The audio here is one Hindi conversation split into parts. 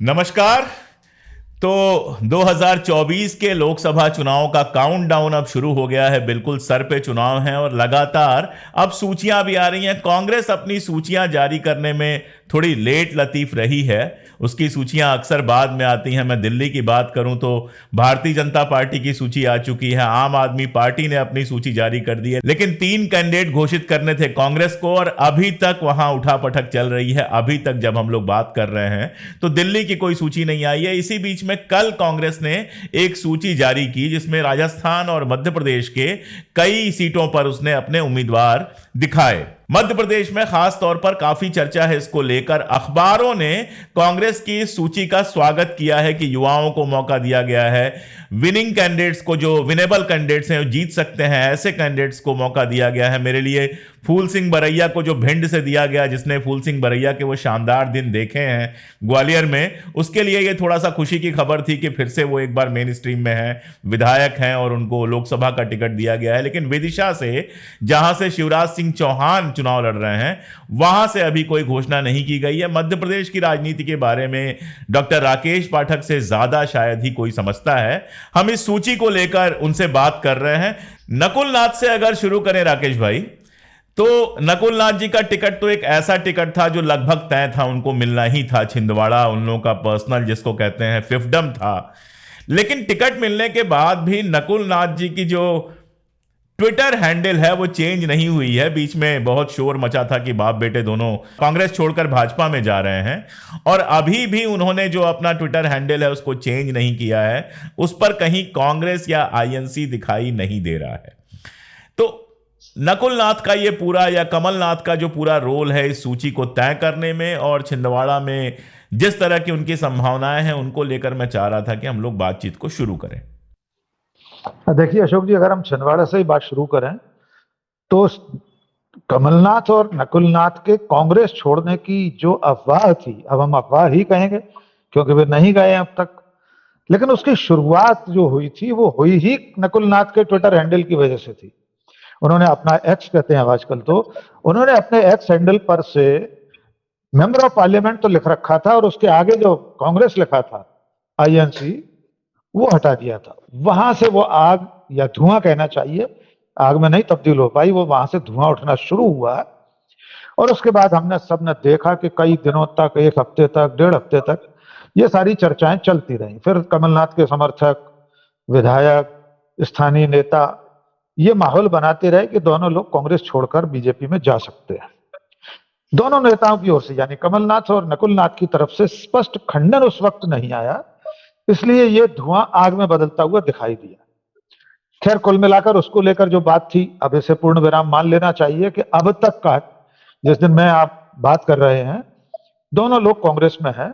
नमस्कार। तो 2024 के लोकसभा चुनाव का काउंटडाउन अब शुरू हो गया है। बिल्कुल सर पे चुनाव है और लगातार अब सूचियां भी आ रही हैं। कांग्रेस अपनी सूचियां जारी करने में थोड़ी लेट लतीफ रही है। उसकी सूचियां अक्सर बाद में आती हैं। मैं दिल्ली की बात करूं तो भारतीय जनता पार्टी की सूची आ चुकी है, आम आदमी पार्टी ने अपनी सूची जारी कर दी है, लेकिन 3 कैंडिडेट घोषित करने थे कांग्रेस को और अभी तक वहां उठापटक चल रही है। अभी तक जब हम लोग बात कर रहे हैं तो दिल्ली की कोई सूची नहीं आई है। इसी बीच में कल कांग्रेस ने एक सूची जारी की जिसमें राजस्थान और मध्य प्रदेश के कई सीटों पर उसने अपने उम्मीदवार दिखाए। मध्य प्रदेश में खास तौर पर काफी चर्चा है इसको लेकर। अखबारों ने कांग्रेस की इस सूची का स्वागत किया है कि युवाओं को मौका दिया गया है, विनिंग कैंडिडेट्स को, जो विनेबल कैंडिडेट्स हैं, जीत सकते हैं, ऐसे कैंडिडेट्स को मौका दिया गया है। मेरे लिए फूल सिंह बरैया को जो भिंड से दिया गया, जिसने फूल सिंह बरैया के वो शानदार दिन देखे हैं ग्वालियर में, उसके लिए ये थोड़ा सा खुशी की खबर थी कि फिर से वो एक बार मेन स्ट्रीम में है, विधायक हैं और उनको लोकसभा का टिकट दिया गया है। लेकिन विदिशा से, जहां से शिवराज सिंह चौहान चुनाव लड़ रहे हैं, वहां से अभी कोई घोषणा नहीं की गई है। मध्य प्रदेश की राजनीति के बारे में डॉक्टर राकेश पाठक से ज्यादा शायद ही कोई समझता है। हम इस सूची को लेकर उनसे बात कर रहे हैं। नकुल नाथ से अगर शुरू करें राकेश भाई, तो नकुल नाथ जी का टिकट तो एक ऐसा टिकट था जो लगभग तय था, उनको मिलना ही था। छिंदवाड़ा उन लोगों का पर्सनल, जिसको कहते हैं, फिफ्डम था। लेकिन टिकट मिलने के बाद भी नकुल नाथ जी की जो ट्विटर हैंडल है वो चेंज नहीं हुई है। बीच में बहुत शोर मचा था कि बाप बेटे दोनों कांग्रेस छोड़कर भाजपा में जा रहे हैं, और अभी भी उन्होंने जो अपना ट्विटर हैंडल है उसको चेंज नहीं किया है। उस पर कहीं कांग्रेस या आईएनसी दिखाई नहीं दे रहा है। तो नकुल नाथ का ये पूरा, या कमलनाथ का जो पूरा रोल है इस सूची को तय करने में और छिंदवाड़ा में जिस तरह की उनकी संभावनाएं हैं, उनको लेकर मैं चाह रहा था कि हम लोग बातचीत को शुरू करें। देखिए अशोक जी, अगर हम छिंदवाड़ा से ही बात शुरू करें तो कमलनाथ और नकुलनाथ के कांग्रेस छोड़ने की जो अफवाह थी, अब हम अफवाह ही कहेंगे क्योंकि वे नहीं गए अब तक, लेकिन उसकी शुरुआत जो हुई थी वो हुई ही नकुलनाथ के ट्विटर हैंडल की वजह से थी। उन्होंने अपना एक्स कहते हैं आजकल, तो उन्होंने अपने एक्स हैंडल पर से मेंबर ऑफ पार्लियामेंट तो लिख रखा था और उसके आगे जो कांग्रेस लिखा था, आईएनसी, वो हटा दिया था। वहां से वो आग या धुआं कहना चाहिए, आग में नहीं तब्दील हो पाई, वो वहां से धुआं उठना शुरू हुआ। और उसके बाद हमने सबने देखा कि कई दिनों तक, एक हफ्ते तक, 1.5 हफ्ते तक ये सारी चर्चाएं चलती रही। फिर कमलनाथ के समर्थक, विधायक, स्थानीय नेता ये माहौल बनाते रहे कि दोनों लोग कांग्रेस छोड़कर बीजेपी में जा सकते हैं। दोनों नेताओं की ओर से, यानी कमलनाथ और नकुलनाथ की तरफ से स्पष्ट खंडन उस वक्त नहीं आया, इसलिए ये धुआं आग में बदलता हुआ दिखाई दिया। खैर, कुल मिलाकर उसको लेकर जो बात थी, अब इसे पूर्ण विराम मान लेना चाहिए कि अब तक का, जिस दिन मैं आप बात कर रहे हैं, दोनों लोग कांग्रेस में हैं।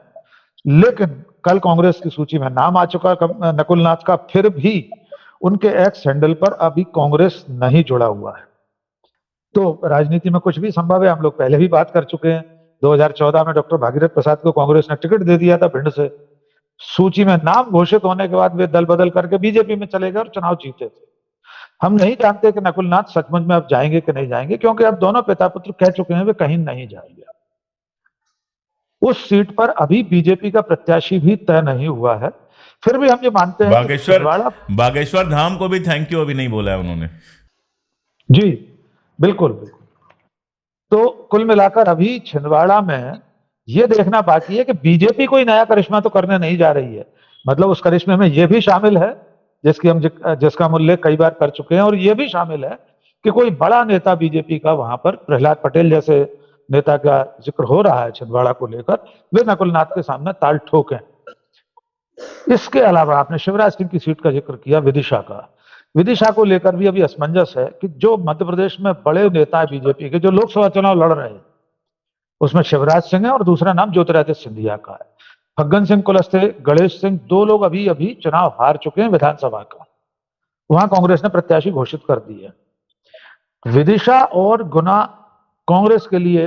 लेकिन कल कांग्रेस की सूची में नाम आ चुका नकुलनाथ का, फिर भी उनके एक्स हैंडल पर अभी कांग्रेस नहीं जुड़ा हुआ है। तो राजनीति में कुछ भी संभव है, हम लोग पहले भी बात कर चुके हैं। 2014 में डॉक्टर भागीरथ प्रसाद को कांग्रेस ने टिकट दे दिया था भिंड से। सूची में नाम घोषित होने के बाद वे दल बदल करके बीजेपी में चले गए और चुनाव जीते थे। हम नहीं जानते कि नकुलनाथ सचमुच में अब जाएंगे कि नहीं जाएंगे, क्योंकि अब दोनों पिता पुत्र कह चुके हैं वे कहीं नहीं जाएंगे। उस सीट पर अभी बीजेपी का प्रत्याशी भी तय नहीं हुआ है। फिर भी हम ये मानते हैं कि छिंदवाड़ा, बागेश्वर धाम को भी थैंक यू अभी नहीं बोला है उन्होंने। जी बिल्कुल बिल्कुल। तो कुल मिलाकर अभी छिंदवाड़ा में यह देखना बाकी है कि बीजेपी कोई नया करिश्मा तो करने नहीं जा रही है। मतलब उस करिश्मे में यह भी शामिल है जिसका हम उल्लेख कई बार कर चुके हैं, और यह भी शामिल है कि कोई बड़ा नेता बीजेपी का वहां पर, प्रहलाद पटेल जैसे नेता का जिक्र हो रहा है छिंदवाड़ा को लेकर, वे नकुलनाथ के सामने ताल ठोकें। इसके अलावा आपने शिवराज सिंह की सीट का जिक्र किया, विदिशा का। विदिशा को लेकर भी अभी असमंजस है कि जो मध्य प्रदेश में बड़े नेता है बीजेपी के, जो लोकसभा चुनाव लड़ रहे हैं, उसमें शिवराज सिंह है और दूसरा नाम ज्योतिरादित्य सिंधिया का है। फग्गन सिंह कुलस्ते, गणेश सिंह, दो लोग अभी अभी चुनाव हार चुके हैं विधानसभा का, वहां कांग्रेस ने प्रत्याशी घोषित कर दी है। विदिशा और गुना कांग्रेस के लिए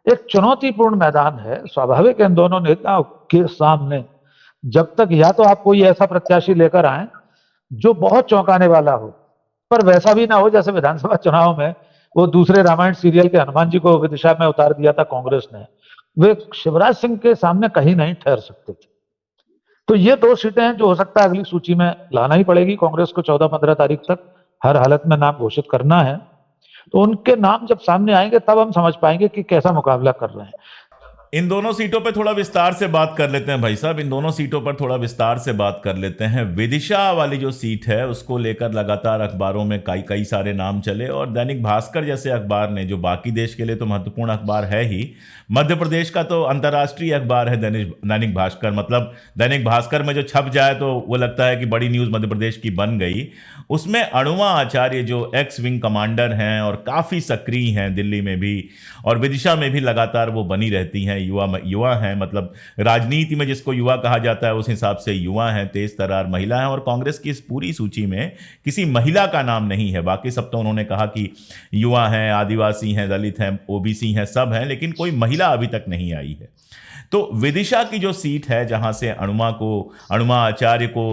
एक चुनौतीपूर्ण मैदान है। स्वाभाविक है इन दोनों नेताओं के सामने, जब तक या तो आप कोई ऐसा प्रत्याशी लेकर आए जो बहुत चौंकाने वाला हो, पर वैसा भी ना हो जैसे विधानसभा चुनाव में वो दूसरे रामायण सीरियल के हनुमान जी को विदिशा में उतार दिया था कांग्रेस ने, वे शिवराज सिंह के सामने कहीं नहीं ठहर सकते थे। तो ये दो सीटें हैं जो हो सकता है अगली सूची में लाना ही पड़ेगी कांग्रेस को, 14-15 तारीख तक हर हालत में नाम घोषित करना है। तो उनके नाम जब सामने आएंगे तब हम समझ पाएंगे कि कैसा मुकाबला कर रहे हैं। इन दोनों सीटों पर थोड़ा विस्तार से बात कर लेते हैं भाई साहब, इन दोनों सीटों पर थोड़ा विस्तार से बात कर लेते हैं। विदिशा वाली जो सीट है उसको लेकर लगातार अखबारों में कई कई सारे नाम चले, और दैनिक भास्कर जैसे अखबार ने, जो बाकी देश के लिए तो महत्वपूर्ण अखबार है ही, मध्य प्रदेश का तो अंतर्राष्ट्रीय अखबार है दैनिक भास्कर, मतलब दैनिक भास्कर में जो छप जाए तो वो लगता है कि बड़ी न्यूज़ मध्य प्रदेश की बन गई। उसमें अणुमा आचार्य जो एक्स विंग कमांडर हैं और काफ़ी सक्रिय हैं दिल्ली में भी और विदिशा में भी, लगातार वो बनी रहती हैं, युवा हैं, मतलब राजनीति में जिसको युवा कहा जाता है उस हिसाब से युवा हैं, तेज तर्रार महिला हैं, और कांग्रेस की इस पूरी सूची में किसी महिला का नाम नहीं है। बाकी सब तो उन्होंने कहा कि युवा हैं, आदिवासी हैं, दलित हैं, ओबीसी हैं, सब हैं, लेकिन कोई महिला अभी तक नहीं आई है। तो विदिशा की जो सीट है जहां से अणुमा आचार्य को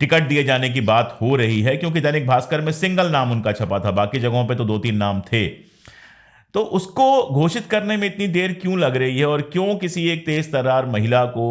टिकट दिए जाने की बात हो रही है, क्योंकि दैनिक भास्कर में सिंगल नाम उनका छपा था, बाकी जगहों पे तो 2-3 नाम थे, तो उसको घोषित करने में इतनी देर क्यों लग रही है और क्यों किसी एक तेज तर्रार महिला को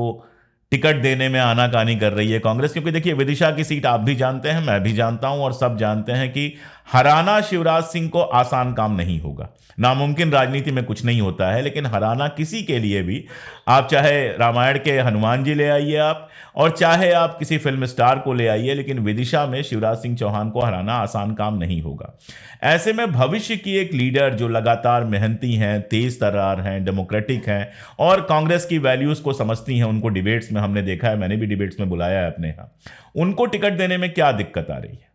टिकट देने में आनाकानी कर रही है कांग्रेस? क्योंकि देखिए, विदिशा की सीट आप भी जानते हैं, मैं भी जानता हूं और सब जानते हैं कि हराना शिवराज सिंह को आसान काम नहीं होगा। नामुमकिन राजनीति में कुछ नहीं होता है, लेकिन हराना किसी के लिए भी, आप चाहे रामायण के हनुमान जी ले आइए आप, और चाहे आप किसी फिल्म स्टार को ले आइए, लेकिन विदिशा में शिवराज सिंह चौहान को हराना आसान काम नहीं होगा। ऐसे में भविष्य की एक लीडर जो लगातार मेहनती हैं, तेज तर्रार हैं, डेमोक्रेटिक हैं और कांग्रेस की वैल्यूज को समझती हैं, उनको डिबेट्स में हमने देखा है, मैंने भी डिबेट्स में बुलाया है अपने यहाँ, उनको टिकट देने में क्या दिक्कत आ रही है?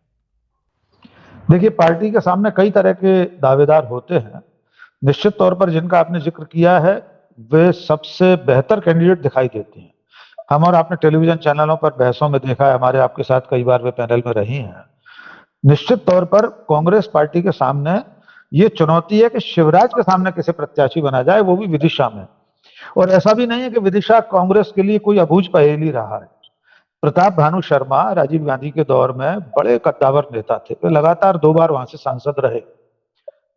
देखिए, पार्टी के सामने कई तरह के दावेदार होते हैं। निश्चित तौर पर जिनका आपने जिक्र किया है वे सबसे बेहतर कैंडिडेट दिखाई देते हैं। हम और आपने टेलीविजन चैनलों पर बहसों में देखा है, हमारे आपके साथ कई बार वे पैनल में रही हैं। निश्चित तौर पर कांग्रेस पार्टी के सामने ये चुनौती है कि शिवराज के सामने किसे प्रत्याशी बना जाए, वो भी विदिशा में। और ऐसा भी नहीं है कि विदिशा कांग्रेस के लिए कोई अबूझ पहेली रहा है। प्रताप भानु शर्मा राजीव गांधी के दौर में बड़े कद्दावर नेता थे, वे लगातार 2 बार वहां से सांसद रहे।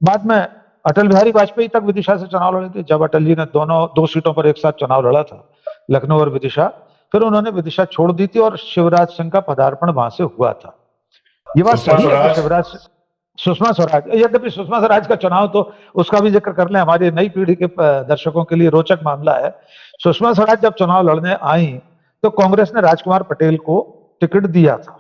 बाद में अटल बिहारी वाजपेयी तक विदिशा से चुनाव लड़े थे, जब अटल जी ने दोनों 2 सीटों पर एक साथ चुनाव लड़ा था, लखनऊ और विदिशा। फिर उन्होंने विदिशा छोड़ दी थी और शिवराज सिंह का पदार्पण वहां से हुआ था। ये बात सही है कि सुषमा स्वराज, यद्यपि सुषमा स्वराज का चुनाव तो उसका भी जिक्र कर लें, हमारी नई पीढ़ी के दर्शकों के लिए रोचक मामला है। सुषमा स्वराज जब चुनाव लड़ने आई तो कांग्रेस ने राजकुमार पटेल को टिकट दिया था।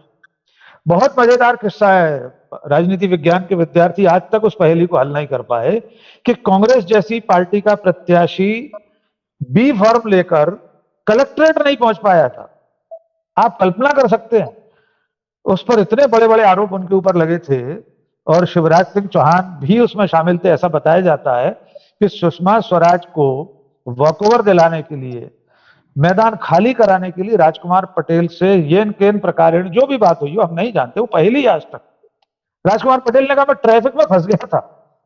बहुत मजेदार किस्सा है, राजनीति विज्ञान के विद्यार्थी आज तक उस पहेली को हल नहीं कर पाए कि कांग्रेस जैसी पार्टी का प्रत्याशी बी फॉर्म लेकर कलेक्ट्रेट नहीं पहुंच पाया था। आप कल्पना कर सकते हैं, उस पर इतने बड़े बड़े आरोप उनके ऊपर लगे थे और शिवराज सिंह चौहान भी उसमें शामिल थे। ऐसा बताया जाता है कि सुषमा स्वराज को वॉकओवर दिलाने के लिए, मैदान खाली कराने के लिए राजकुमार पटेल से येन केन प्रकार जो भी बात हुई हो हम नहीं जानते, वो पहली आज तक। राजकुमार पटेल ने कहा मैं ट्रैफिक में फंस गया था,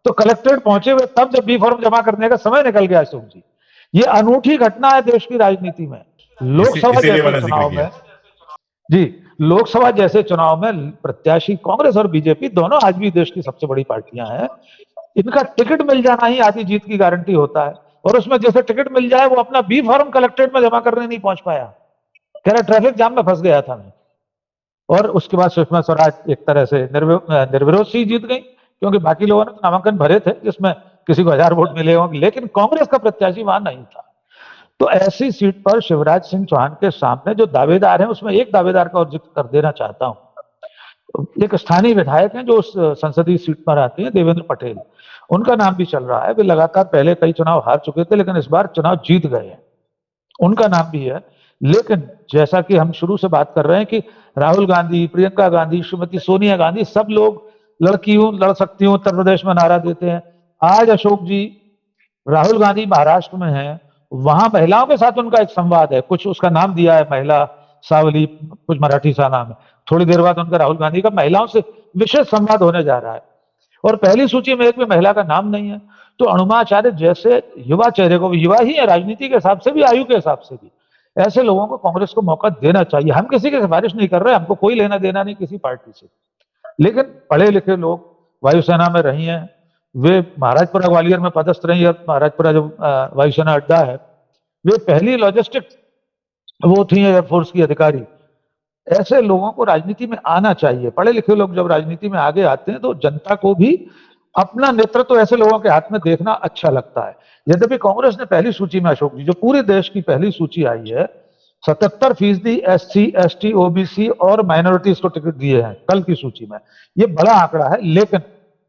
तो कलेक्ट्रेट पहुंचे हुए तब जब बी फॉर्म जमा करने का समय निकल गया। अशोक जी, ये अनूठी घटना है देश की राजनीति में। लोकसभा जैसे चुनाव में, जी, लोकसभा जैसे चुनाव में प्रत्याशी कांग्रेस और बीजेपी दोनों आज भी देश की सबसे बड़ी पार्टियां हैं, इनका टिकट मिल जाना ही आधी जीत की गारंटी होता है। और उसमें जैसे टिकट मिल जाए वो अपना बी फॉर्म कलेक्ट्रेट में जमा करने नहीं पहुंच पाया, कह रहा ट्रैफिक जाम में फंस गया था मैं। और उसके बाद सुषमा स्वराज एक तरह से निर्विरोध सी जीत गई, क्योंकि बाकी लोगों ने नामांकन भरे थे जिसमें किसी को 1000 वोट मिले होंगे, लेकिन कांग्रेस का प्रत्याशी वहां नहीं था। तो ऐसी सीट पर शिवराज सिंह चौहान के सामने जो दावेदार हैं, उसमें एक दावेदार का और जिक्र कर देना चाहता हूं। एक स्थानीय विधायक हैं जो उस संसदीय सीट पर आते हैं, देवेंद्र पटेल, उनका नाम भी चल रहा है। वे लगातार पहले कई चुनाव हार चुके थे, लेकिन इस बार चुनाव जीत गए हैं, उनका नाम भी है। लेकिन जैसा कि हम शुरू से बात कर रहे हैं कि राहुल गांधी, प्रियंका गांधी, श्रीमती सोनिया गांधी, सब लोग लड़की हूं, लड़ सकती हूं उत्तर प्रदेश में नारा देते हैं। आज अशोक जी, राहुल गांधी महाराष्ट्र में हैं, वहां महिलाओं के साथ उनका एक संवाद है, कुछ उसका नाम दिया है महिला सावली, कुछ मराठी सा नाम है। थोड़ी देर बाद उनका राहुल गांधी का महिलाओं से विशेष संवाद होने जा रहा है, और पहली सूची में एक भी महिला का नाम नहीं है। तो अणुमा आचार्य जैसे युवा चेहरे को, युवा ही है राजनीति के हिसाब से भी, आयु के हिसाब से भी, ऐसे लोगों को कांग्रेस को मौका देना चाहिए। हम किसी की सिफारिश नहीं कर रहे, हमको कोई लेना देना नहीं किसी पार्टी से, लेकिन पढ़े लिखे लोग वायुसेना में रही हैं, वे महाराजपुरा ग्वालियर में पदस्थ रही और महाराजपुरा जो वायुसेना अड्डा है, वे पहली लॉजिस्टिक वो थी एयरफोर्स की अधिकारी। ऐसे लोगों को राजनीति में आना चाहिए। पढ़े लिखे लोग जब राजनीति में आगे आते हैं तो जनता को भी अपना नेतृत्व ऐसे लोगों के हाथ में देखना अच्छा लगता है। यद्यपि कांग्रेस ने पहली सूची में, अशोक जी, जो पूरे देश की पहली सूची आई है, 77% SC ST OBC और माइनॉरिटीज को टिकट दिए हैं कल की सूची में। ये बड़ा आंकड़ा है, लेकिन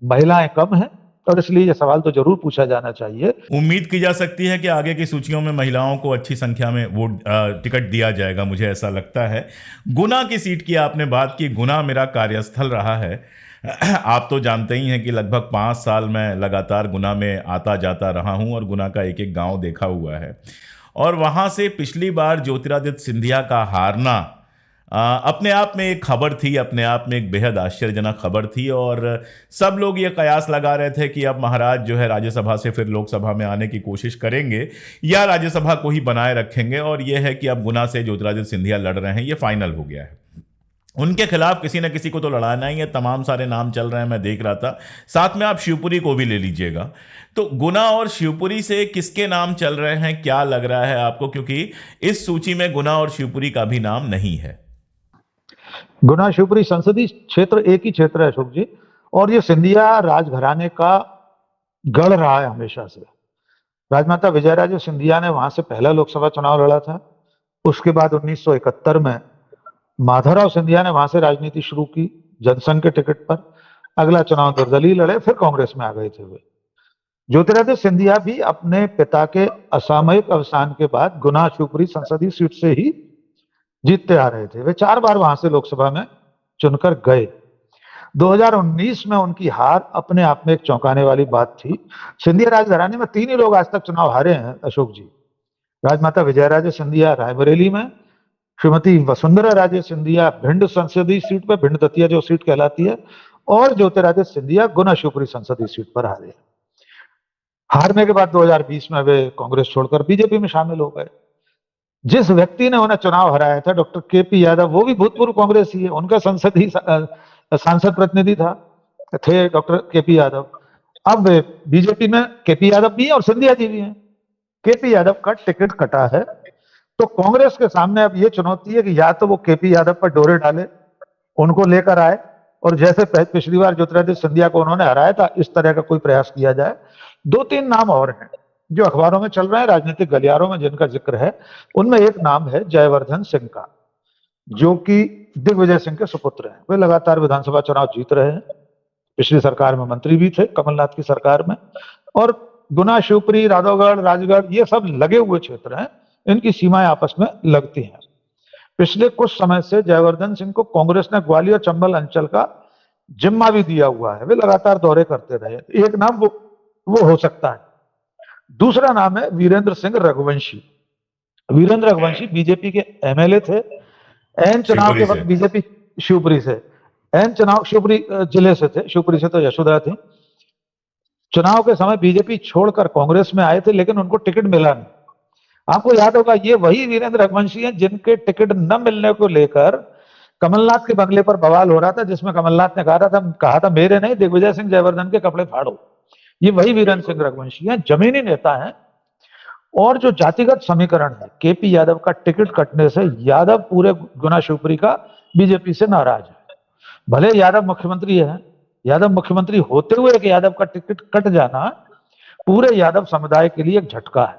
महिलाएं कम हैं और इसलिए ये सवाल तो जरूर पूछा जाना चाहिए। उम्मीद की जा सकती है कि आगे की सूचियों में महिलाओं को अच्छी संख्या में वोट टिकट दिया जाएगा, मुझे ऐसा लगता है। गुना की सीट की आपने बात की। गुना मेरा कार्यस्थल रहा है। आप तो जानते ही हैं कि लगभग 5 साल मैं लगातार गुना में आता जाता रहा हूं और गुना का एक एक गांव देखा हुआ है। और वहां से पिछली बार ज्योतिरादित्य सिंधिया का हारना अपने आप में एक खबर थी, अपने आप में एक बेहद आश्चर्यजनक खबर थी। और सब लोग ये कयास लगा रहे थे कि अब महाराज जो है राज्यसभा से फिर लोकसभा में आने की कोशिश करेंगे या राज्यसभा को ही बनाए रखेंगे। और ये है कि अब गुना से ज्योतिरादित्य सिंधिया लड़ रहे हैं, ये फाइनल हो गया है। उनके खिलाफ किसी न किसी को तो लड़ाना ही है। तमाम सारे नाम चल रहे हैं, मैं देख रहा था। साथ में आप शिवपुरी को भी ले लीजिएगा। तो गुना और शिवपुरी से किसके नाम चल रहे हैं, क्या लग रहा है आपको? क्योंकि इस सूची में गुना और शिवपुरी का भी नाम नहीं है। गुना शिवपुरी संसदीय क्षेत्र एक ही क्षेत्र है, अशोक जी, और ये सिंधिया राजघराने का गढ़ रहा है हमेशा से। राजमाता विजयराजे सिंधिया ने वहां से पहला लोकसभा चुनाव लड़ा था। उसके बाद 1971 में माधवराव सिंधिया ने वहां से राजनीति शुरू की जनसंघ के टिकट पर। अगला चुनाव निर्दलीय लड़े, फिर कांग्रेस में आ गए थे वे। ज्योतिरादित्य सिंधिया भी अपने पिता के असामयिक अवसान के बाद गुना शिवपुरी संसदीय सीट से ही जीतते आ रहे थे। वे 4 बार वहां से लोकसभा में चुनकर गए। 2019 में उनकी हार अपने आप में एक चौंकाने वाली बात थी। सिंधिया राजघराने में 3 ही लोग आज तक चुनाव हारे हैं, अशोक जी। राजमाता विजयराजे सिंधिया रायबरेली में, श्रीमती वसुंधरा राजे सिंधिया भिंड संसदीय सीट पर, भिंड दतिया जो सीट कहलाती है, और ज्योतिरादित्य सिंधिया गुना शिवपुरी संसदीय सीट पर हारे। हारने के बाद 2020 में वे कांग्रेस छोड़कर बीजेपी में शामिल हो गए। जिस व्यक्ति ने उन्हें चुनाव हराया था, डॉक्टर KP यादव, वो भी भूतपूर्व कांग्रेसी है। उनका संसदीय सांसद प्रतिनिधि थे डॉक्टर KP यादव। अब बीजेपी में KP यादव भी है और सिंधिया जी भी हैं। KP यादव का टिकट कटा है, तो कांग्रेस के सामने अब ये चुनौती है कि या तो वो KP यादव पर डोरे डाले, उनको लेकर आए, और जैसे पिछली बार ज्योतिरादित्य सिंधिया को उन्होंने हराया था, इस तरह का कोई प्रयास किया जाए। 2-3 नाम और हैं जो अखबारों में चल रहे हैं, राजनीतिक गलियारों में जिनका जिक्र है। उनमें एक नाम है जयवर्धन सिंह का, जो कि दिग्विजय सिंह के सुपुत्र हैं। वे लगातार विधानसभा चुनाव जीत रहे हैं, पिछली सरकार में मंत्री भी थे, कमलनाथ की सरकार में। और गुना शिवपुरी, राधवगढ़, राजगढ़, ये सब लगे हुए क्षेत्र हैं, इनकी सीमाएं आपस में लगती हैं। पिछले कुछ समय से जयवर्धन सिंह को कांग्रेस ने ग्वालियर चंबल अंचल का जिम्मा भी दिया हुआ है। वे लगातार दौरे करते रहे। एक नाम वो हो सकता है। दूसरा नाम है वीरेंद्र सिंह रघुवंशी। वीरेंद्र रघुवंशी बीजेपी के MLA थे। एन चुनाव के वक्त बीजेपी, शिवपुरी से, एन चुनाव शिवपुरी जिले से थे, शिवपुरी से तो यशोधरा थी। चुनाव के समय बीजेपी छोड़कर कांग्रेस में आए थे, लेकिन उनको टिकट मिला नहीं। आपको याद होगा, ये वही वीरेंद्र रघुवंशी हैं जिनके टिकट न मिलने को लेकर कमलनाथ के बंगले पर बवाल हो रहा था, जिसमें कमलनाथ ने कहा था मेरे नहीं, दिग्विजय सिंह जयवर्धन के कपड़े फाड़ो। ये वही वीरेंद्र सिंह रघुवंशी हैं, जमीनी नेता हैं। और जो जातिगत समीकरण है, KP यादव का टिकट कटने से यादव पूरे गुना शिवपुरी का बीजेपी से नाराज है। भले यादव मुख्यमंत्री है, यादव मुख्यमंत्री होते हुए एक यादव का टिकट कट जाना पूरे यादव समुदाय के लिए एक झटका है।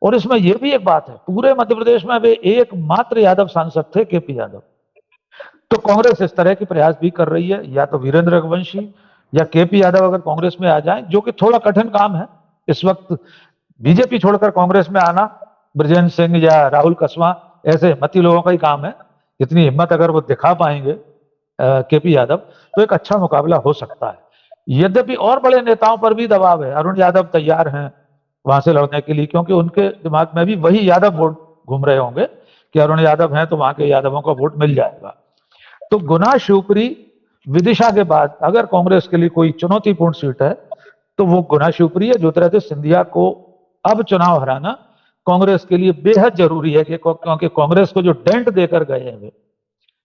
और इसमें यह भी एक बात है, पूरे मध्य प्रदेश में वे एकमात्र यादव सांसद थे, KP यादव। तो कांग्रेस इस तरह के प्रयास भी कर रही है, या तो वीरेंद्र रघुवंशी या KP यादव अगर कांग्रेस में आ जाए, जो कि थोड़ा कठिन काम है इस वक्त। बीजेपी छोड़कर कांग्रेस में आना ब्रजेंद्र सिंह या राहुल कसवा ऐसे हिम्मती लोगों का ही काम है। इतनी हिम्मत अगर वो दिखा पाएंगे KP यादव, तो एक अच्छा मुकाबला हो सकता है। यद्यपि और बड़े नेताओं पर भी दबाव है। अरुण यादव तैयार हैं वहां से लड़ने के लिए, क्योंकि उनके दिमाग में भी वही यादव वोट घूम रहे होंगे कि अरुण यादव हैं तो वहां के यादवों का वोट मिल जाएगा। तो गुना शिवपुरी विदिशा के बाद अगर कांग्रेस के लिए कोई चुनौतीपूर्ण सीट है तो वो गुना शिवपुरी है। ज्योतिरादित्य सिंधिया को अब चुनाव हराना कांग्रेस के लिए बेहद जरूरी है, क्योंकि कांग्रेस को जो डेंट देकर गए हैं वे,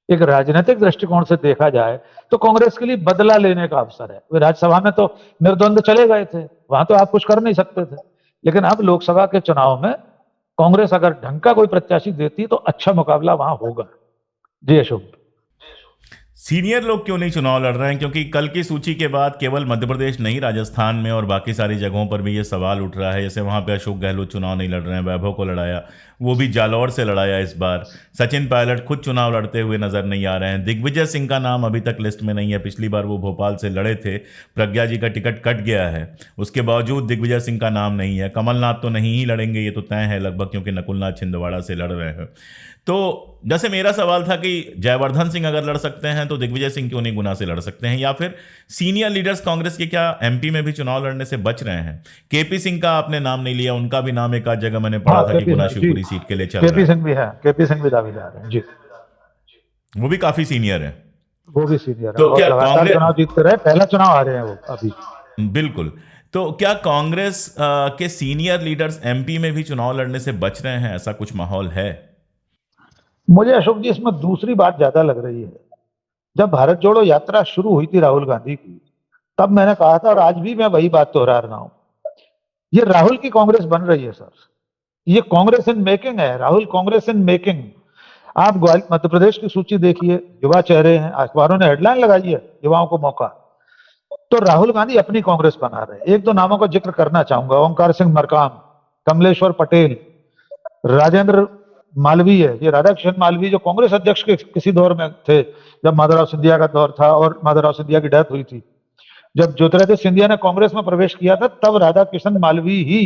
एक राजनीतिक दृष्टिकोण से देखा जाए तो कांग्रेस के लिए बदला लेने का अवसर है। वे राज्यसभा में तो निर्द्वंद चले गए थे, वहां तो आप कुछ कर नहीं सकते थे, लेकिन अब लोकसभा के चुनाव में कांग्रेस अगर ढंग का कोई प्रत्याशी देती तो अच्छा मुकाबला वहां होगा। जी अशोक। सीनियर लोग क्यों नहीं चुनाव लड़ रहे हैं? क्योंकि कल की सूची के बाद केवल मध्य प्रदेश नहीं, राजस्थान में और बाकी सारी जगहों पर भी ये सवाल उठ रहा है। जैसे वहां पे अशोक गहलोत चुनाव नहीं लड़ रहे हैं, वैभव को लड़ाया, वो भी जालौर से लड़ाया इस बार। सचिन पायलट खुद चुनाव लड़ते हुए नजर नहीं आ रहे हैं। दिग्विजय सिंह का नाम अभी तक लिस्ट में नहीं है, पिछली बार वो भोपाल से लड़े थे, प्रज्ञा जी का टिकट कट गया है, उसके बावजूद दिग्विजय सिंह का नाम नहीं है। कमलनाथ तो नहीं ही लड़ेंगे, ये तो तय है लगभग, क्योंकि नकुलनाथ छिंदवाड़ा से लड़ रहे हैं। तो जैसे मेरा सवाल था कि जयवर्धन सिंह अगर लड़ सकते हैं तो दिग्विजय सिंह क्यों नहीं गुना से लड़ सकते हैं? या फिर सीनियर लीडर्स कांग्रेस के क्या एमपी में भी चुनाव लड़ने से बच रहे हैं? केपी सिंह का आपने नाम नहीं लिया, उनका भी नाम एक आध जगह मैंने पढ़ा था कि गुना शिवपुरी सीट के लिए चल रहा केपी है। सिंह भी है, केपी सिंह भी दावेदार है जी। वो भी काफी सीनियर है। वो भी सीनियर है तो और क्या लगातार कांग्रेस, चुनाव जीतते रहे, पहला चुनाव आ रहे हैं वो अभी। बिल्कुल, तो क्या कांग्रेस के सीनियर लीडर्स एमपी में भी चुनाव लड़ने से बच रहे हैं? ऐसा कुछ माहौल है? मुझे अशोक जी इसमें दूसरी बात ज्यादा लग रही है। जब भारत जोड़ो यात्रा शुरू हुई थी राहुल गांधी की, तब मैंने कहा था और आज भी मैं वही बात दोहरा रहा हूं, ये राहुल की कांग्रेस बन रही है सर, ये कांग्रेस इन मेकिंग है, राहुल कांग्रेस इन मेकिंग। आप मध्य प्रदेश की सूची देखिए, युवा चेहरे हैं, अखबारों ने हेडलाइन लगाई है युवाओं को मौका। तो राहुल गांधी अपनी कांग्रेस बना रहे हैं। एक दो नामों का जिक्र करना चाहूंगा, ओंकार सिंह मरकाम, कमलेश्वर पटेल, राजेंद्र मालवीय, ये राधा किशन मालवीय जो कांग्रेस अध्यक्ष के किसी दौर में थे, जब माधवराव सिंधिया का दौर था और माधवराव सिंधिया की डेथ हुई थी, जब ज्योतिरादित्य सिंधिया ने कांग्रेस में प्रवेश किया था तब राधा किशन मालवीय ही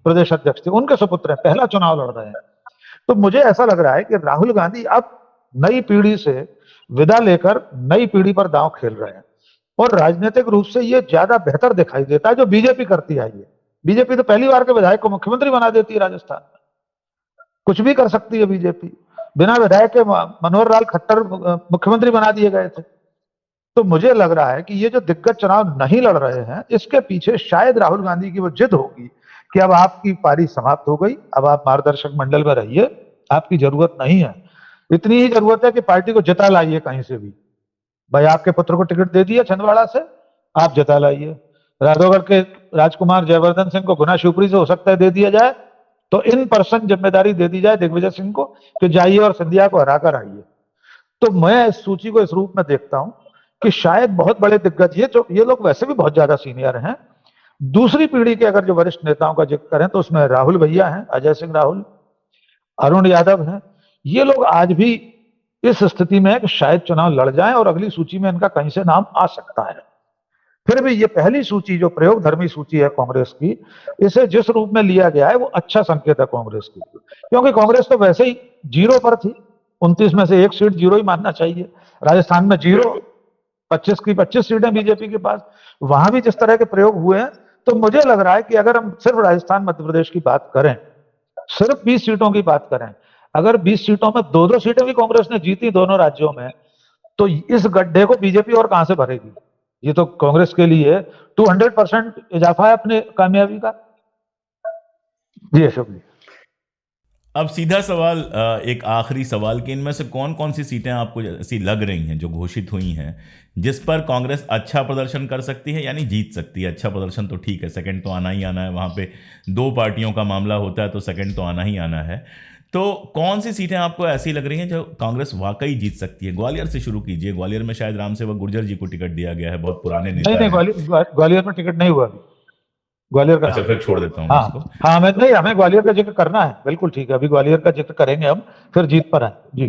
प्रदेश अध्यक्ष थे, उनके सुपुत्र हैं, पहला चुनाव लड़ रहे हैं। तो मुझे ऐसा लग रहा है कि राहुल गांधी अब नई पीढ़ी से विदा लेकर नई पीढ़ी पर दांव खेल रहे हैं और राजनीतिक रूप से ये ज्यादा बेहतर दिखाई देता है जो बीजेपी करती आई है। बीजेपी तो पहली बार के विधायक को मुख्यमंत्री बना देती है राजस्थान में, कुछ भी कर सकती है बीजेपी। बिना विधायक के मनोहर लाल खट्टर मुख्यमंत्री बना दिए गए थे। तो मुझे लग रहा है कि ये जो दिग्गज चुनाव नहीं लड़ रहे हैं, इसके पीछे शायद राहुल गांधी की वो जिद होगी कि अब आपकी पारी समाप्त हो गई, अब आप मार्गदर्शक मंडल में रहिए, आपकी जरूरत नहीं है। इतनी ही जरूरत है कि पार्टी को जिता लाइए कहीं से भी। भाई आपके पुत्र को टिकट दे दिया छिंदवाड़ा से, आप जिता लाइए। राघवगढ़ के राजकुमार जयवर्धन सिंह को गुना शिवपुरी से हो सकता है दे दिया जाए, तो इन पर्सन जिम्मेदारी दे दी जाए दिग्विजय सिंह को कि जाइए और सिंधिया को हरा कर आइए। तो मैं इस सूची को इस रूप में देखता हूं कि शायद बहुत बड़े दिग्गज, ये लोग वैसे भी बहुत ज्यादा सीनियर हैं। दूसरी पीढ़ी के अगर जो वरिष्ठ नेताओं का जिक्र करें तो उसमें राहुल भैया हैं, अजय सिंह राहुल, अरुण यादव हैं। ये लोग आज भी इस स्थिति में है कि शायद चुनाव लड़ जाएं और अगली सूची में इनका कहीं से नाम आ सकता है। फिर भी ये पहली सूची जो प्रयोग धर्मी सूची है कांग्रेस की, इसे जिस रूप में लिया गया है वो अच्छा संकेत है कांग्रेस के लिए, क्योंकि कांग्रेस तो वैसे ही जीरो पर थी। 29 में से एक सीट जीरो ही मानना चाहिए। राजस्थान में जीरो, 25 की 25 सीटें बीजेपी के पास, वहां भी जिस तरह के प्रयोग हुए हैं, तो मुझे लग रहा है कि अगर हम सिर्फ राजस्थान मध्य प्रदेश की बात करें, सिर्फ 20 सीटों की बात करें, अगर 20 सीटों में दो दो सीटें भी कांग्रेस ने जीती दोनों राज्यों में, तो इस गड्ढे को बीजेपी और कहां से भरेगी? ये तो कांग्रेस के लिए 200% इजाफा है अपने कामयाबी का। जी अशोक जी। अब सीधा सवाल, एक आखिरी सवाल कि इनमें से कौन कौन सी सीटें आपको ऐसी लग रही हैं जो घोषित हुई हैं जिस पर कांग्रेस अच्छा प्रदर्शन कर सकती है, यानी जीत सकती है? अच्छा प्रदर्शन तो ठीक है, सेकंड तो आना ही आना है, वहां पे दो पार्टियों का मामला होता है तो सेकंड तो आना ही आना है। तो कौन सी सीटें आपको ऐसी लग रही हैं जो कांग्रेस वाकई जीत सकती है? ग्वालियर से शुरू कीजिए। ग्वालियर में शायद रामसेवक गुर्जर जी को टिकट दिया गया है, बहुत पुराने नेता नहीं, हैं। ग्वालियर में टिकट नहीं हुआ अभी। ग्वालियर का अच्छा, फिर छोड़ देता हूँ इसको। हाँ हाँ, हमें नहीं, हमें ग्वालियर का जिक्र करना है, बिल्कुल ठीक है, अभी ग्वालियर का जिक्र करेंगे हम, फिर जीत पर आए जी।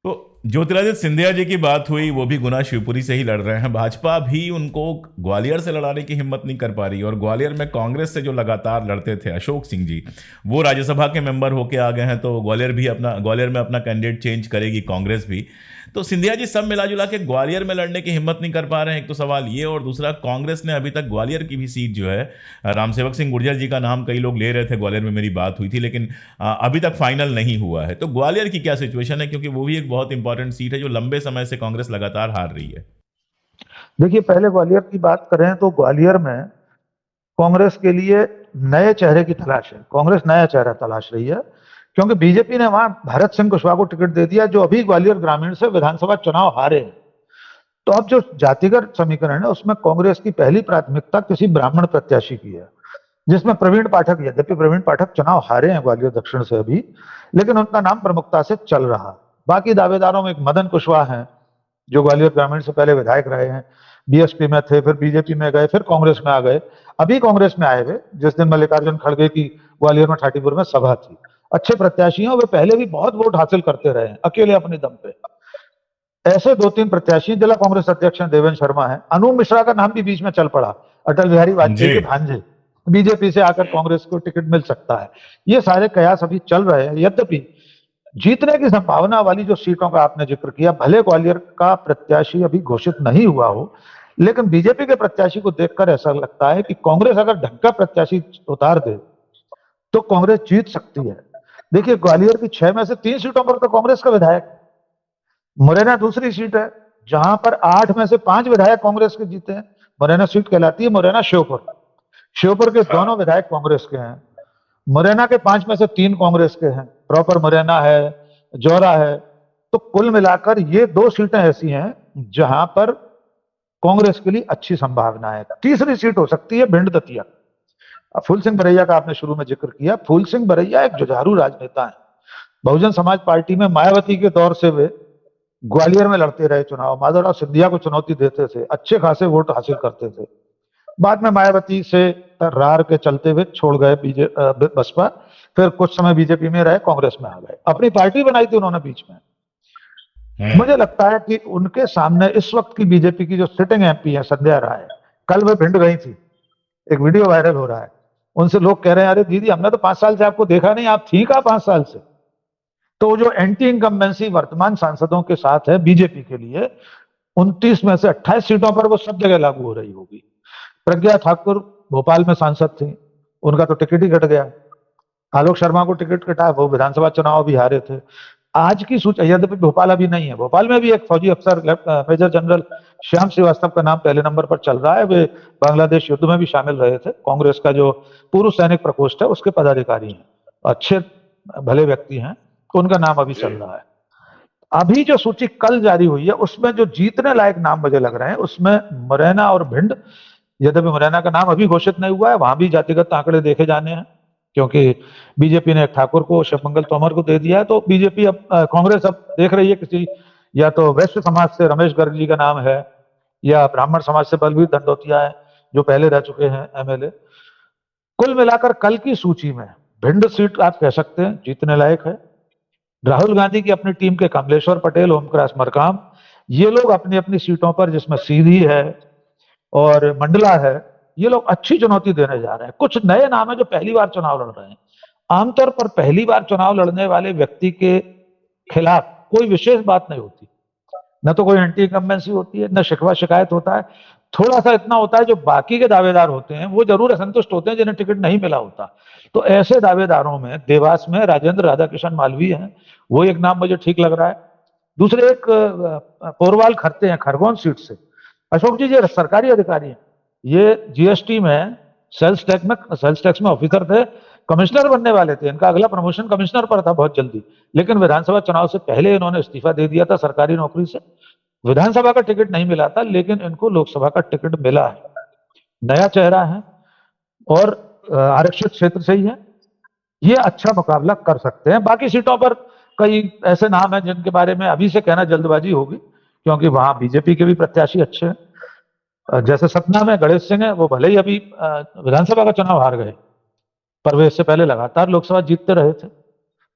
तो ज्योतिरादित्य सिंधिया जी की बात हुई, वो भी गुना शिवपुरी से ही लड़ रहे हैं। भाजपा भी उनको ग्वालियर से लड़ाने की हिम्मत नहीं कर पा रही, और ग्वालियर में कांग्रेस से जो लगातार लड़ते थे अशोक सिंह जी, वो राज्यसभा के मेंबर होके आ गए हैं, तो ग्वालियर में अपना कैंडिडेट चेंज करेगी कांग्रेस भी। तो सिंधिया जी सब मिला जुला के ग्वालियर में लड़ने की हिम्मत नहीं कर पा रहे हैं, एक तो सवाल ये, और दूसरा कांग्रेस ने अभी तक ग्वालियर की भी सीट जो है, रामसेवक सिंह गुर्जर जी का नाम कई लोग ले रहे थे, ग्वालियर में मेरी बात हुई थी, लेकिन अभी तक फाइनल नहीं हुआ है। तो ग्वालियर की क्या सिचुएशन है, क्योंकि वो भी एक बहुत इंपॉर्टेंट सीट है जो लंबे समय से कांग्रेस लगातार हार रही है। देखिए, पहले ग्वालियर की बात करें तो ग्वालियर में कांग्रेस के लिए नए चेहरे की तलाश है, कांग्रेस नया चेहरा तलाश रही है, क्योंकि बीजेपी ने वहां भरत सिंह कुशवाहा को टिकट दे दिया जो अभी ग्वालियर ग्रामीण से विधानसभा चुनाव हारे हैं। तो अब जो जातिगत समीकरण है उसमें कांग्रेस की पहली प्राथमिकता किसी ब्राह्मण प्रत्याशी की है, जिसमें प्रवीण पाठक, यद्यपि प्रवीण पाठक चुनाव हारे हैं ग्वालियर दक्षिण से अभी, लेकिन उनका नाम प्रमुखता से चल रहा। बाकी दावेदारों में एक मदन कुशवाहा हैं, जो ग्वालियर ग्रामीण से पहले विधायक रहे हैं, बीएसपी में थे, फिर बीजेपी में गए, फिर कांग्रेस में आ गए, अभी कांग्रेस में आए हुए, जिस दिन मल्लिकार्जुन खड़गे की ग्वालियर में ठाटीपुर में सभा थी। अच्छे प्रत्याशी हैं, वे पहले भी बहुत वोट हासिल करते रहे हैं अकेले अपने दम पे। ऐसे दो तीन प्रत्याशी जिला कांग्रेस अध्यक्ष हैं देवेंद्र शर्मा है, अनूप मिश्रा का नाम भी बीच में चल पड़ा, अटल बिहारी वाजपेयी जी। के भांजे, बीजेपी से आकर कांग्रेस को टिकट मिल सकता है। ये सारे कयास अभी चल रहे हैं। यद्यपि जीतने की संभावना वाली जो सीटों का आपने जिक्र किया, भले ग्वालियर का प्रत्याशी अभी घोषित नहीं हुआ हो, लेकिन बीजेपी के प्रत्याशी को देखकर ऐसा लगता है कि कांग्रेस अगर ढंग का प्रत्याशी उतार दे तो कांग्रेस जीत सकती है। देखिए, ग्वालियर की 6 में से 3 सीटों पर तो कांग्रेस का विधायक, मुरैना दूसरी सीट है जहां पर 8 में से 5 विधायक कांग्रेस के जीते हैं। मुरैना सीट कहलाती है मुरैना श्योपुर। श्योपुर के दोनों विधायक कांग्रेस के हैं। मुरैना के 5 में से 3 कांग्रेस के हैं, प्रॉपर मुरैना है, जौरा है। तो कुल मिलाकर ये 2 सीटें ऐसी हैं जहां पर कांग्रेस के लिए अच्छी संभावना है। तीसरी सीट हो सकती है भिंड दतिया। फूल सिंह बरैया का आपने शुरू में जिक्र किया। फूल सिंह बरैया एक जुझारू राजनेता है। बहुजन समाज पार्टी में मायावती के दौर से वे ग्वालियर में लड़ते रहे चुनाव, माधवराव सिंधिया को चुनौती देते थे, अच्छे खासे वोट हासिल करते थे। बाद में मायावती से रार के चलते हुए छोड़ गए बसपा, फिर कुछ समय बीजेपी में रहे, कांग्रेस में आ गए, अपनी पार्टी बनाई थी उन्होंने बीच में। मुझे लगता है कि उनके सामने इस वक्त की बीजेपी की जो सिटिंग एमपी है संध्या राय, कल वे भिंड गई थी, एक वीडियो वायरल हो रहा है, उनसे लोग कह रहे हैं अरे दीदी हमने तो 5 साल से आपको देखा नहीं, आप थी कहां 5 साल से। तो जो एंटी इनकम्बेंसी वर्तमान सांसदों के साथ है बीजेपी के लिए, 29 में से 28 सीटों पर वो सब जगह लागू हो रही होगी। प्रज्ञा ठाकुर भोपाल में सांसद थी, उनका तो टिकट ही कट गया। आलोक शर्मा को टिकट कटा, वो विधानसभा चुनाव भी हारे थे। आज की सूची, यद्यपि भोपाल अभी नहीं है, भोपाल में भी एक फौजी अफसर मेजर जनरल श्याम श्रीवास्तव का नाम पहले नंबर पर चल रहा है। वे बांग्लादेश युद्ध में भी शामिल रहे थे, कांग्रेस का जो पूर्व सैनिक प्रकोष्ठ है उसके पदाधिकारी हैं, अच्छे भले व्यक्ति हैं, उनका नाम अभी चल रहा है। अभी जो सूची कल जारी हुई है उसमें जो जीतने लायक नाम मुझे लग रहे हैं उसमें मुरैना और भिंड, यद्यपि मुरैना का नाम अभी घोषित नहीं हुआ है, वहां भी जातिगत आंकड़े देखे जाने हैं, क्योंकि बीजेपी ने एक ठाकुर को, शिवमंगल तोमर को दे दिया है। तो बीजेपी अब कांग्रेस अब देख रही है किसी, या तो वैश्य समाज से रमेश गर्ग जी का नाम है, या ब्राह्मण समाज से बलवीर दंडोतिया है जो पहले रह चुके हैं एमएलए। कुल मिलाकर कल की सूची में भिंड सीट आप कह सकते हैं जीतने लायक है। राहुल गांधी की अपनी टीम के कमलेश्वर पटेल, ओमप्रकाश मरकाम, ये लोग अपनी अपनी सीटों पर, जिसमें सीधी है और मंडला है, ये लोग अच्छी चुनौती देने जा रहे हैं। कुछ नए नाम है जो पहली बार चुनाव लड़ रहे हैं। आमतौर पर पहली बार चुनाव लड़ने वाले व्यक्ति के खिलाफ कोई विशेष बात नहीं होती, न तो कोई एंटी इनकम्बेंसी होती है, न शिकवा शिकायत होता है। थोड़ा सा इतना होता है जो बाकी के दावेदार होते हैं वो जरूर असंतुष्ट होते हैं जिन्हें टिकट नहीं मिला होता। तो ऐसे दावेदारों में देवास में राजेंद्र राधाकिशन मालवीय हैं, वो एक नाम मुझे ठीक लग रहा है। दूसरे एक पोरवाल खरते हैं खरगोन सीट से, अशोक जी ये सरकारी अधिकारी हैं, ये जीएसटी में सेल्स टैक्स में ऑफिसर थे, कमिश्नर बनने वाले थे, इनका अगला प्रमोशन कमिश्नर पर था बहुत जल्दी, लेकिन विधानसभा चुनाव से पहले इन्होंने इस्तीफा दे दिया था सरकारी नौकरी से। विधानसभा का टिकट नहीं मिला था, लेकिन इनको लोकसभा का टिकट मिला है। नया चेहरा है और आरक्षित क्षेत्र से ही है, ये अच्छा मुकाबला कर सकते हैं। बाकी सीटों पर कई ऐसे नाम हैं जिनके बारे में अभी से कहना जल्दबाजी होगी, क्योंकि वहां बीजेपी के भी प्रत्याशी अच्छे हैं। जैसे सतना में गणेश सिंह है, वो भले ही अभी विधानसभा का चुनाव हार गए, पर वे इससे पहले लगातार लोकसभा जीतते रहे थे।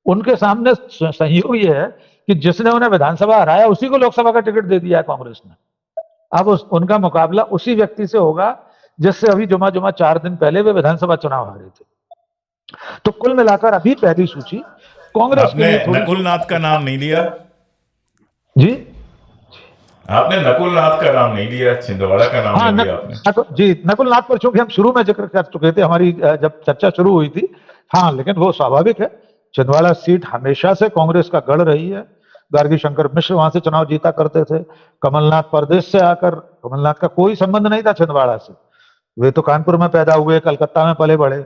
उनके सामने संयोग ये है कि जिसने उन्हें विधानसभा हराया उसी को लोकसभा का टिकट दे दिया है कांग्रेस ने। अब उनका मुकाबला उसी व्यक्ति से होगा जिससे अभी जुमा 4 दिन पहले वे विधानसभा चुनाव हारे थे। तो कुल मिलाकर अभी पहली सूची कांग्रेस के लिए आपने नकुलनाथ का नाम नहीं लिया जी, आपने नकुलनाथ का नाम नहीं लिया, छिंदवाड़ा का नाम हाँ, ले लिया आपने। जी नकुलनाथ पर चूंकि हम शुरू में जिक्र कर चुके थे, हमारी जब चर्चा शुरू हुई थी। हाँ, लेकिन वो स्वाभाविक है, छिंदवाड़ा सीट हमेशा से कांग्रेस का गढ़ रही है। गार्गी शंकर मिश्र वहां से चुनाव जीता करते थे। कमलनाथ प्रदेश से आकर, कमलनाथ का कोई संबंध नहीं था छिंदवाड़ा से, वे तो कानपुर में पैदा हुए, कलकत्ता में पले बड़े।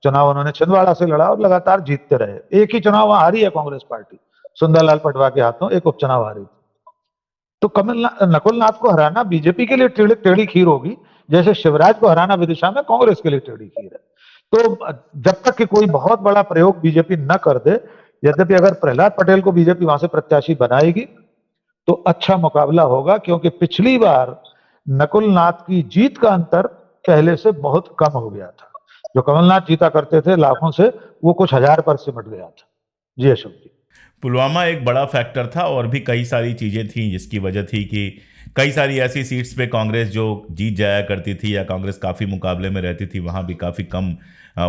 चुनाव उन्होंने छिंदवाड़ा से लड़ा और लगातार जीतते रहे। एक ही चुनाव वहां हारी है कांग्रेस पार्टी, सुंदरलाल पटवा के हाथों एक उपचुनाव हारी थी। तो नकुलनाथ को हराना बीजेपी के लिए टेढ़ी टेढ़ी खीर होगी, जैसे शिवराज को हराना विदिशा में कांग्रेस के लिए टेढ़ी खीर है। तो जब तक कि कोई बहुत बड़ा प्रयोग बीजेपी न कर दे, यद्यपि अगर प्रहलाद पटेल को बीजेपी वहां से प्रत्याशी बनाएगी तो अच्छा मुकाबला होगा, क्योंकि पिछली बार नकुलनाथ की जीत का अंतर पहले से बहुत कम हो गया था। जो कमलनाथ जीता करते थे लाखों से, वो कुछ हजार पर सिमट गया था। जी अशोक जी। पुलवामा एक बड़ा फैक्टर था और भी कई सारी चीज़ें थी जिसकी वजह थी कि कई सारी ऐसी सीट्स पे कांग्रेस जो जीत जाया करती थी या कांग्रेस काफ़ी मुकाबले में रहती थी वहाँ भी काफ़ी कम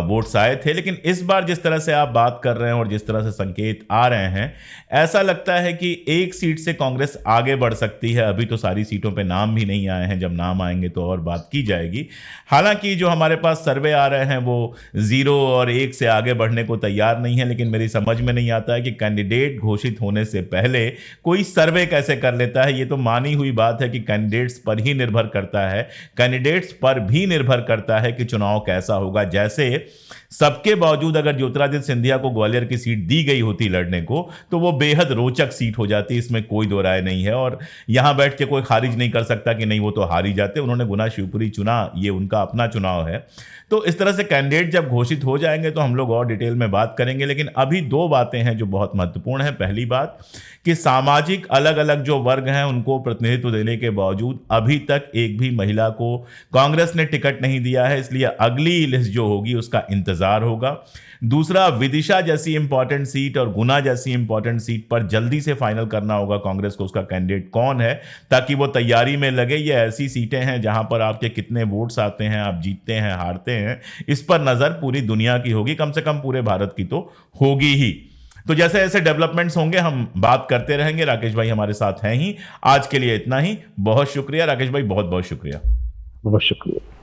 वोट्स आए थे। लेकिन इस बार जिस तरह से आप बात कर रहे हैं और जिस तरह से संकेत आ रहे हैं, ऐसा लगता है कि एक सीट से कांग्रेस आगे बढ़ सकती है। अभी तो सारी सीटों पे नाम भी नहीं आए हैं, जब नाम आएंगे तो और बात की जाएगी। हालांकि जो हमारे पास सर्वे आ रहे हैं वो 0 और 1 से आगे बढ़ने को तैयार नहीं है, लेकिन मेरी समझ में नहीं आता है कि कैंडिडेट घोषित होने से पहले कोई सर्वे कैसे कर लेता है। ये तो मानी हुई बात है कि कैंडिडेट्स पर ही निर्भर करता है, कैंडिडेट्स पर भी निर्भर करता है कि चुनाव कैसा होगा। जैसे सबके बावजूद अगर ज्योतिरादित्य सिंधिया को ग्वालियर की सीट दी गई होती लड़ने को, तो वो बेहद रोचक सीट हो जाती, इसमें कोई दो राय नहीं है। और यहां बैठ के कोई खारिज नहीं कर सकता कि नहीं वो तो हार ही जाते, उन्होंने गुना शिवपुरी चुना, ये उनका अपना चुनाव है। तो इस तरह से कैंडिडेट जब घोषित हो जाएंगे तो हम लोग और डिटेल में बात करेंगे। लेकिन अभी दो बातें हैं जो बहुत महत्वपूर्ण है। पहली बात कि सामाजिक अलग अलग जो वर्ग हैं उनको प्रतिनिधित्व देने के बावजूद अभी तक एक भी महिला को कांग्रेस ने टिकट नहीं दिया है, इसलिए अगली लिस्ट जो होगी उसका इंतजार होगा। दूसरा, विदिशा जैसी इंपॉर्टेंट सीट और गुना जैसी इंपॉर्टेंट सीट पर जल्दी से फाइनल करना होगा कांग्रेस को उसका कैंडिडेट कौन है, ताकि वो तैयारी में लगे। ये ऐसी सीटें हैं जहां पर आपके कितने वोट्स आते हैं, आप जीतते हैं हारते हैं, इस पर नजर पूरी दुनिया की होगी, कम से कम पूरे भारत की तो होगी ही। तो जैसे ऐसे डेवलपमेंट्स होंगे हम बात करते रहेंगे। राकेश भाई हमारे साथ हैं ही। आज के लिए इतना ही। बहुत शुक्रिया राकेश भाई, बहुत बहुत शुक्रिया। बहुत शुक्रिया।